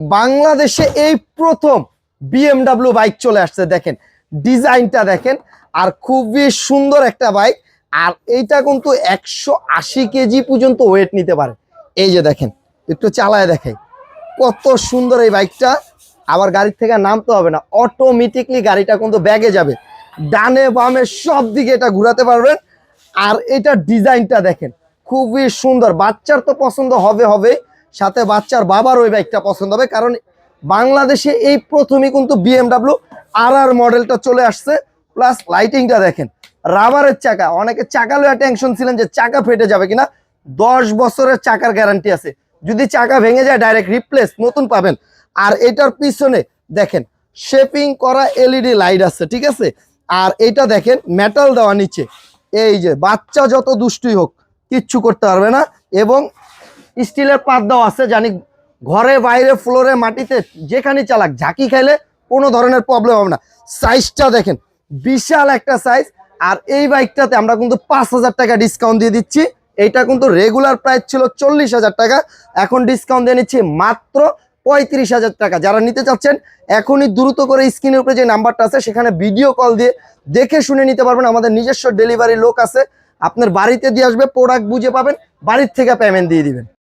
বাংলাদেশে এই প্রথম বিএমডাব্লিউ বাইক চলে আসছে, দেখেন ডিজাইনটা দেখেন, আর খুবই সুন্দর একটা বাইক। আর এইটা কিন্তু 180 কেজি পর্যন্ত ওয়েট নিতে পারে। এই যে দেখেন, একটু চালায় দেখাই কত সুন্দর এই বাইকটা। আবার গাড়ির থেকে নামতে হবে না, অটোমেটিকলি গাড়িটা কিন্তু ব্যাগে যাবে, ডানে বামে সব দিকে এটা ঘোরাতে পারবেন। আর এটা ডিজাইনটা দেখেন খুবই সুন্দর, বাচ্চার তো পছন্দ হবে হবে, সাথে বাচ্চার বাবার ওই বাইকটা পছন্দ হবে, কারণ বাংলাদেশে এই প্রথমই কিন্তু বিএমডাব্লিউ আর মডেলটা চলে আসছে। প্লাস লাইটিংটা দেখেন, রাবারের চাকা, অনেকে চাকা লয়ে টেনশন ছিলেন যে চাকা ফেটে যাবে কিনা, 10 বছরের চাকার গ্যারান্টি আছে, যদি চাকা ভেঙে যায় ডাইরেক্ট রিপ্লেস নতুন পাবেন। আর এটার পিছনে দেখেন শেপিং করা এলইডি লাইট আছে, ঠিক আছে। আর এটা দেখেন মেটাল দেওয়া নিচে, এই যে বাচ্চা যত দুষ্টুই হোক কিচ্ছু করতে পারবে না। এবং স্টিলের পাত দেওয়া আছে, জানি ঘরে বাইরে ফ্লোরে মাটিতে যেখানে চালাক ঝাঁকি খাইলে কোনো ধরনের প্রবলেম হবে না। সাইজটা দেখেন বিশাল একটা সাইজ। আর এই বাইকটাতে আমরা কিন্তু 5,000 টাকা ডিসকাউন্ট দিয়ে দিচ্ছি। এইটা কিন্তু রেগুলার প্রাইস ছিল 40,000 টাকা, এখন ডিসকাউন্ট দিয়ে নিচ্ছি মাত্র 35,000 টাকা। যারা নিতে চাচ্ছেন এখনই দ্রুত করে স্ক্রিনের উপরে যে নাম্বারটা আছে সেখানে ভিডিও কল দিয়ে দেখে শুনে নিতে পারবেন। আমাদের নিজস্ব ডেলিভারি লোক আছে, আপনার বাড়িতে দিয়ে আসবে, প্রোডাক্ট বুঝে পাবেন, বাড়ির থেকে পেমেন্ট দিয়ে দিবেন।